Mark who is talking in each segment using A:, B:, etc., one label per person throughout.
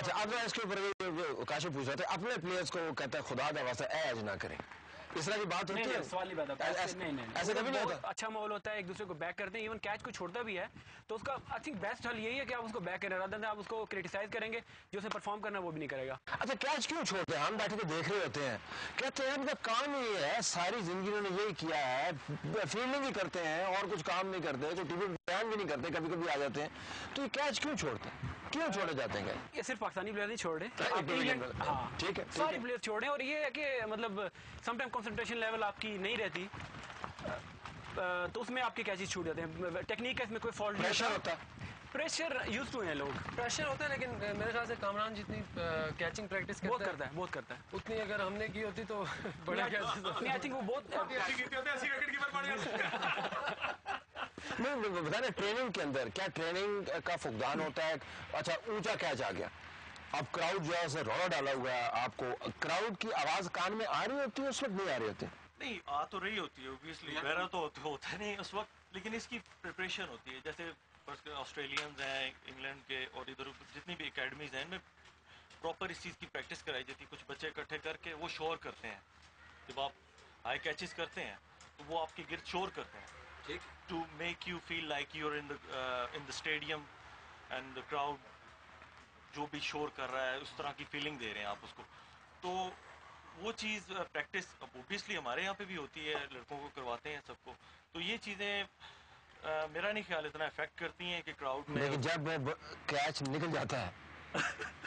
A: अच्छा, अब मैं इसके ऊपर काशिफ पूछ रहा था, अपने प्लेयर्स को वो कहता है खुदा का वास्ता ऐज ना करें, इस तरह की बात होती है?
B: सवाल ही बात है,
A: ऐसे कभी नहीं होता।
B: अच्छा माहौल होता है, एक दूसरे को बैक करते हैं, इवन कैच को छोड़ता भी है तो उसका आई थिंक बेस्ट हल यही है कि आप उसको बैक करें, रादर देन आप उसको क्रिटिसाइज करेंगे, जो उसे परफॉर्म करना वो भी नहीं करेगा।
A: अच्छा, कैच क्यों छोड़ते हैं? हम बैठे के देख रहे होते हैं, कहते हैं उनका काम ही है, सारी जिंदगी उन्होंने यही किया है, फील्डिंग ही करते हैं और कुछ काम नहीं करते, तो टीवी बयान भी नहीं करते, कभी कभी आ जाते हैं, तो ये कैच क्यों छोड़ते हैं, क्यों छोड़े जाते हैं?
B: ये सिर्फ पाकिस्तानी प्लेयर नहीं छोड़ रहे,
A: हाँ ठीक है,
B: सारे प्लेयर छोड़ रहे हैं, और ये है कि मतलब समटाइम कंसंट्रेशन लेवल आपकी नहीं रहती, तो उसमें आपके कैचेस छूट जाते हैं। टेक्निक का इसमें कोई फॉल्ट नहीं
A: प्रेशर होता है,
B: प्रेशर यूज टू हैं लोग,
C: प्रेशर होता है, लेकिन मेरे ख्याल से कामरान जितनी कैचिंग प्रैक्टिस
B: बहुत करता है
C: उतनी अगर हमने की होती तो बड़ा कैचेस।
B: आई थिंक वो बहुत
A: नहीं बता रहे ट्रेनिंग के अंदर क्या ट्रेनिंग का फुकदान होता है? अच्छा, ऊंचा कैच आ गया, अब क्राउड जो है उसे रौला डाला हुआ है, आपको क्राउड की आवाज कान में आ रही होती है उस वक्त, नहीं आ रही होती?
D: नहीं, आ तो रही होती है ऑब्वियसली, मेरा तो होता नहीं उस वक्त, लेकिन इसकी प्रिपरेशन होती है। जैसे ऑस्ट्रेलियंस हैं, इंग्लैंड के और इधर जितनी भी एकेडमीज हैं, इनमें प्रॉपर इस चीज़ की प्रैक्टिस कराई जाती है। कुछ बच्चे इकट्ठे करके वो शोर करते हैं, जब आप हाई कैचेस करते हैं तो वो आपके गिर्द शोर करते हैं, ठीक, to make you feel like you are in the stadium and the crowd जो भी शोर कर रहा है उस तरह की फीलिंग दे रहे हैं आप उसको। तो वो चीज़ प्रैक्टिस ऑब्वियसली हमारे यहाँ पे भी होती है, लड़कों को करवाते हैं सबको, तो ये चीज़ें मेरा नहीं ख्याल इतना इफेक्ट करती हैं कि क्राउड में।
A: लेकिन जब कैच निकल जाता है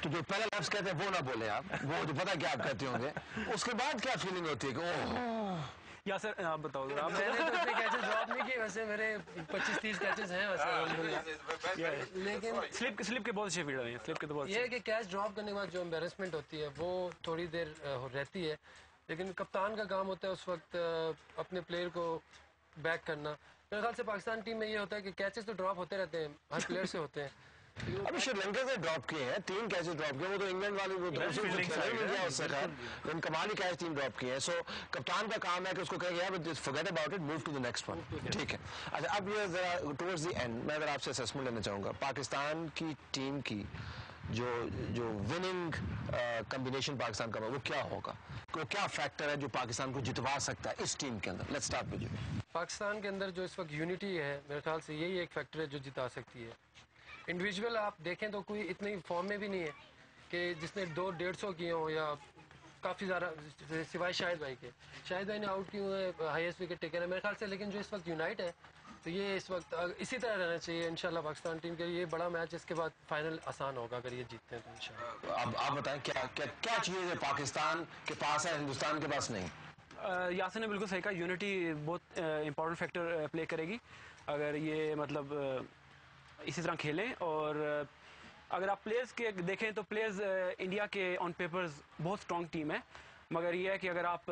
A: तो जो पहला लफ्ज कहते हैं वो ना बोले आप, वो जो पता क्या आप कहते होंगे, उसके बाद क्या फीलिंग होती है कि ओह
B: या सर आप बताओ।
C: मैंने तो इतने कैचेस ड्रॉप नहीं किए, वैसे मेरे 25-30 कैचेस हैं वैसे, लेकिन
B: स्लिप के बहुत अच्छे फील्डर हैं, स्लिप के तो बहुत
C: ये है कि कैच ड्रॉप करने के बाद जो एम्बेरसमेंट होती है वो थोड़ी देर रहती है, लेकिन कप्तान का काम होता है उस वक्त अपने प्लेयर को बैक करना। मेरे ख्याल से पाकिस्तान टीम में ये होता है कि कैचेस तो ड्रॉप होते रहते हैं, हर प्लेयर से होते हैं।
A: अभी श्रीलंका से ड्रॉप किए हैं 3 कैचेस ड्रॉप किए, वो तो इंग्लैंड वाले वो उससे खैर कमाल ही कैच 3 ड्रॉप किए हैं। सो कप्तान का काम है कि उसको कहेंगे यार forget about it, move to the next one, ठीक है। अच्छा, अब ये जरा टुवर्ड्स द एंड मैं अगर आपसे असेसमेंट लेना चाहूँगा पाकिस्तान की टीम की, जो विनिंग कॉम्बिनेशन पाकिस्तान का वो क्या होगा, वो क्या फैक्टर है जो पाकिस्तान को जितवा सकता है इस टीम के अंदर? Let's start with you.
C: Pakistan के अंदर जो इस वक्त यूनिटी है, मेरे ख्याल से यही एक फैक्टर है जो जिता सकती है। इंडिविजुअल आप देखें तो कोई इतनी फॉर्म में भी नहीं है कि जिसने 200-150 किए हों, या काफ़ी ज़्यादा, सिवाय शाहिद भाई के। शाहिद भाई ने आउट किए हुए हैं, हाईएस्ट विकेट टेकर है मेरे ख्याल से, लेकिन जो इस वक्त यूनाइट है तो ये इस वक्त इसी तरह रहना चाहिए इंशाल्लाह। पाकिस्तान टीम के लिए ये बड़ा मैच, इसके बाद फाइनल आसान होगा अगर ये जीतते हैं तो इंशाल्लाह।
A: अब आप बताएं क्या चीज़ है पाकिस्तान के पास है हिंदुस्तान के पास नहीं?
B: यासिर ने बिल्कुल सही कहा, यूनिटी बहुत इंपॉर्टेंट फैक्टर प्ले करेगी अगर ये मतलब इसी तरह खेलें। और अगर आप प्लेयर्स के देखें तो प्लेयर्स इंडिया के ऑन पेपर्स बहुत स्ट्रॉन्ग टीम है, मगर ये है कि अगर आप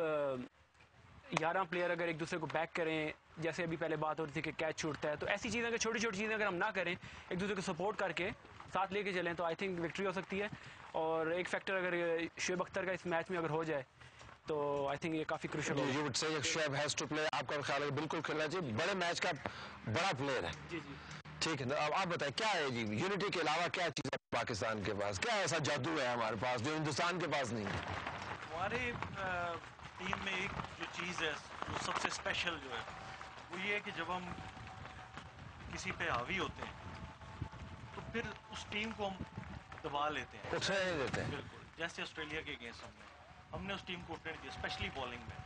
B: 11 प्लेयर अगर एक दूसरे को बैक करें, जैसे अभी पहले बात हो रही थी कि कैच छूटता है, तो ऐसी चीज़ें अगर छोटी छोटी चीज़ें अगर हम ना करें, एक दूसरे को सपोर्ट करके साथ लेके चलें, तो आई थिंक विक्ट्री हो सकती है। और एक फैक्टर अगर शुएब अख्तर का इस मैच में अगर हो जाए तो आई थिंक ये काफ़ी क्रूशियल है।
A: You would say Shoaib has to play, आपका ख्याल है बिल्कुल खेलना चाहिए, बड़े मैच का बड़ा प्लेयर है।
B: जी जी
A: ठीक है, अब आप बताएं क्या है जी यूनिटी के अलावा क्या चीज़ है पाकिस्तान के पास, क्या ऐसा जादू है हमारे पास जो हिंदुस्तान के पास नहीं है?
D: हमारे टीम में एक जो चीज़ है जो सबसे स्पेशल जो है वो ये है कि जब हम किसी पे हावी होते हैं तो फिर उस टीम को हम दबा लेते हैं,
A: उठने नहीं देते हैं।
D: बिल्कुल, जैसे ऑस्ट्रेलिया के अगेंस्ट हमने उस टीम को उठने दिया, स्पेशली बॉलिंग में,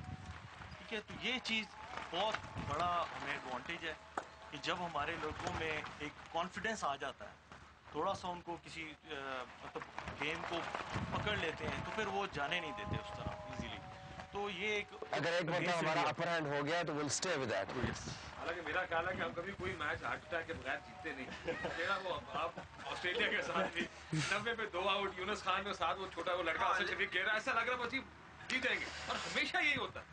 D: ठीक है। तो ये चीज़ बहुत बड़ा हमें एडवांटेज है कि जब हमारे लोगों में एक कॉन्फिडेंस आ जाता है, थोड़ा सा उनको किसी मतलब गेम को पकड़ लेते हैं तो फिर वो जाने नहीं देते उस तरह इजीली। तो ये एक
A: अगर एक मतलब हमारा अपर हैंड हो गया तो विल स्टे विद दैट।
E: हालांकि मेरा ख्याल है कि हम कभी कोई मैच हार्ट अटैक के बगैर जीतते नहीं। मेरा वो आप ऑस्ट्रेलिया के साथ भी 90 पे 2 आउट, यूनुस खान के साथ वो छोटा वो लड़का असद शफीक कह रहा है, ऐसा लग रहा है जीतेंगे, और हमेशा यही होता है।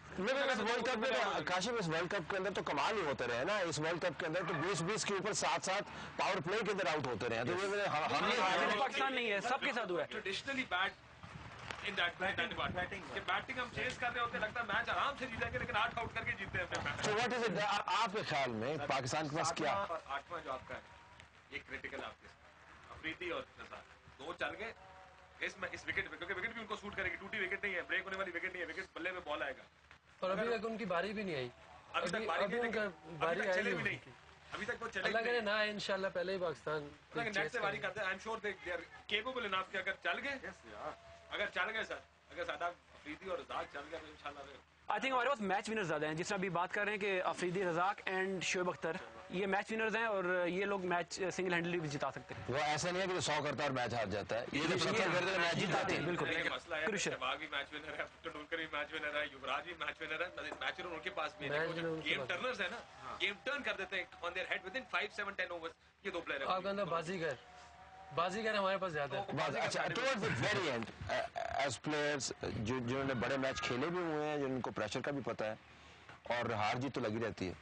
A: इस वर्ल्ड कप में काशिफ, इस वर्ल्ड कप के अंदर तो कमाल ही होते रहे ना, इस वर्ल्ड कप के अंदर तो 20-20 के ऊपर 7-7 पावर प्ले के अंदर आउट होते रहे, तो
B: हमने पाकिस्तान नहीं है, सबके साथ हुआ है।
E: Traditionally bat in that batting हम चेस कर रहे होते, लगता है मैच आराम से जीतेंगे, लेकिन 8 आउट करके जीतते हैं अपने मैच।
A: तो व्हाट इज इट आपके ख्याल में पाकिस्तान के पास क्या?
E: 8वां जो आपका है ये क्रिटिकल आपके अफरीदी और 2 चल गए, इस विकेट पे, क्योंकि विकेट भी उनको सूट करेगी, टूटी विकेट नहीं है, ब्रेक होने वाली विकेट नहीं है, विकेट बल्ले में बॉल आएगा।
C: और अभी तक उनकी बारी भी नहीं आई,
E: अभी तक बारी नहीं,
C: उनका
E: लेकिन
C: बारी
E: अभी तक
C: आई
E: चले भी
C: नहीं।
E: नहीं, अभी तक वो चले
C: अल्लाह
E: भी
C: करे
E: नहीं।
C: ना आए इंशाल्लाह, पहले ही पाकिस्तान
E: नेट से बारी करते हैं, I am sure they are capable enough कि अगर चल गए, अगर चल गए सर, अगर शादाब अफरीदी और रज़ाक चल गए तो इंशाल्लाह
B: आई थिंक हमारे पास मैच विनर्स ज़्यादा हैं, जिस तरह अभी बात कर रहे हैं कि अफरीदी, रज़ाक एंड शोएब अख्तर ये मैच विनर्स हैं और ये लोग मैच सिंगल हैंडली भी जिता सकते हैं।
A: वो ऐसा नहीं है कि 100 करता है और मैच हार जाता है, ये जब 70 करते हैं मैच जीताते हैं।
B: बिल्कुल
E: लेकिन मसला है,
B: क्रूशियल।
E: शहबाग भी मैच विनर है, तेंदुलकर भी मैच विनर है, युवराज भी मैच विनर है, मैच विनर उनके पास भी है।
C: मैच
E: देखो
C: विनर
E: जो
C: उनके
E: गेम
C: पास
E: टर्नर्स है ना, गेम टर्न कर देते हैं on their head with in 5, 7, 10 overs, ये दो प्लेयर
C: आपका अंदर बाजीगर हमारे पास ज्यादा है।
A: बस अच्छा, towards the very end as players जिन्होंने बड़े मैच खेले भी हुए हैं, जिनको प्रेशर का भी पता है और हार जीत तो लगी रहती है,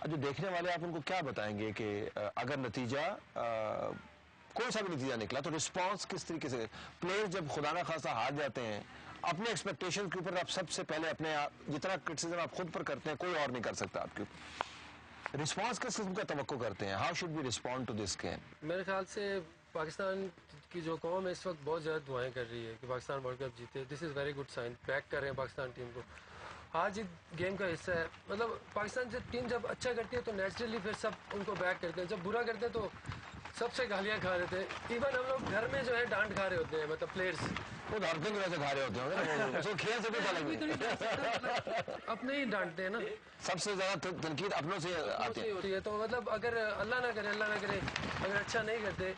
A: जो देखने वाले आप उनको क्या बताएंगे कि अगर नतीजा कोई सा भी नतीजा निकला तो रिस्पांस किस तरीके से, प्लेयर्स जब खुदा ना खासा हार जाते हैं अपने एक्सपेक्टेशन के ऊपर, आप सबसे पहले अपने जितना क्रिटिसिज्म आप खुद पर करते हैं कोई और नहीं कर सकता आपके ऊपर, रिस्पांस किस किस्म का तवक्को करते हैं, how should we respond to this game?
C: मेरे ख्याल से पाकिस्तान की जो कौम है इस वक्त बहुत ज़्यादा दुआएं कर रही है कि पाकिस्तान वर्ल्ड कप जीते। This is very good sign, back कर रहे हैं पाकिस्तान टीम को। हार जीत गेम का हिस्सा है, मतलब पाकिस्तान से टीम जब अच्छा करती है तो नेचुरली फिर सब उनको बैक करते हैं, जब बुरा करते हैं तो सबसे गालियाँ खा रहे थे। इवन हम लोग घर में जो है डांट खा रहे होते हैं, मतलब प्लेयर्स
A: वो धरते की वजह से खा रहे होते होंगे, उसको खेल से भी अलग
C: अपने ही डांटते हैं ना,
A: सबसे ज्यादा तनकीद अपनों से आती है।
C: होती है। तो मतलब अगर अल्लाह ना करे अगर अच्छा नहीं करते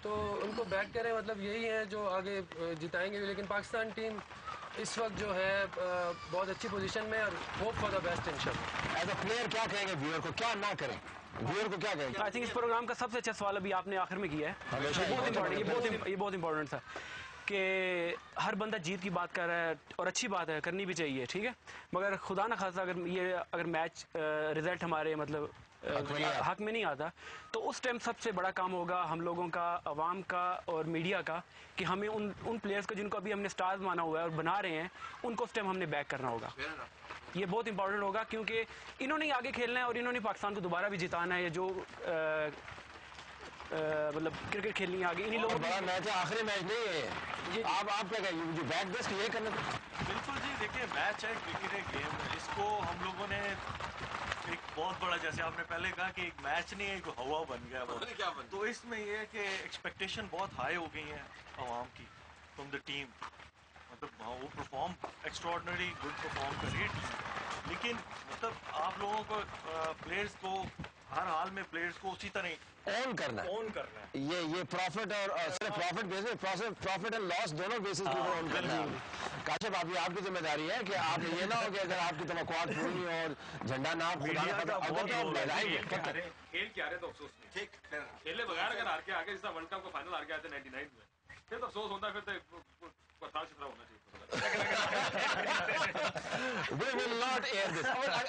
C: तो उनको बैक करें, मतलब यही है जो आगे जिताएंगे भी। लेकिन पाकिस्तान टीम इस वक्त जो है बहुत अच्छी पोजीशन में, और होप फॉर द बेस्ट इंशाल्लाह।
A: एज अ प्लेयर क्या कहेंगे व्यूअर को, क्या ना करें, व्यूअर को क्या कहेंगे?
B: आई थिंक इस प्रोग्राम का सबसे अच्छा सवाल अभी आपने आखिर में किया है,
A: हमेशा
B: ये बहुत इंपॉर्टेंट था कि हर बंदा जीत की बात कर रहा है और अच्छी बात है, करनी भी चाहिए, ठीक है, मगर खुदा ना खासा अगर मैच रिजल्ट हमारे मतलब हक में नहीं आता तो उस टाइम सबसे बड़ा काम होगा हम लोगों का, अवाम का और मीडिया का, कि हमें उन प्लेयर्स को जिनको अभी हमने स्टार्स माना हुआ है और बना रहे हैं, उनको उस टाइम हमने बैक करना होगा। ये बहुत इंपॉर्टेंट होगा क्योंकि इन्होंने ही आगे खेलना है और इन्होंने पाकिस्तान को दोबारा भी जिताना है। जो मतलब क्रिकेट खेलनी है आगे इन्हीं लोगों
A: बड़ा मैच है, आखिरी मैच नहीं है। आप क्या कहेंगे, जो बैक बेस्ट ये करना?
D: बिल्कुल जी, देखिए मैच है, क्रिकेट है, गेम है, इसको हम लोगों ने एक बहुत बड़ा, जैसे आपने पहले कहा कि एक मैच नहीं है, एक हवा बन गया वो, तो इसमें ये है कि एक्सपेक्टेशन बहुत हाई हो गई है आवाम की फ्रॉम द टीम, मतलब वो परफॉर्म एक्स्ट्रॉर्डिनरी गुड परफॉर्म कर रही है टीम, लेकिन मतलब आप लोगों को प्लेयर्स को हर हाल में प्लेयर्स को उसी तरह
A: ऑन करना है,
D: ऑन करना है।
A: ये प्रॉफिट और सिर्फ profit basis, profit and loss दोनों बेसिस के ऊपर ऑन करना है। काशिफ आप, ये आपकी जिम्मेदारी है कि आप ये ना हो कि अगर आपकी तवक्कुआत पूरी और झंडा ना खुदा ना पता अगर तो आप लगाएंगे
E: खेल के आ रहे तो अफसोस नहीं, ठीक खेले बगैर अगर हार के आगे, जैसा वर्ल्ड कप का फाइनल हार के आते 99 में, फिर तो अफसोस होता है, फिर तो पताल छितरा होना चाहिए।
A: We will not air this.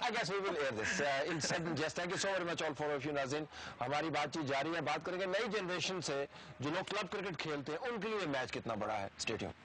A: I guess we will air this. In second, just thank you so very much all for of you नाज़रीन। हमारी बातचीत जारी है, बात करेंगे नई जनरेशन से जो लोग क्लब क्रिकेट खेलते हैं, उनके लिए मैच कितना बड़ा है। Stay tuned.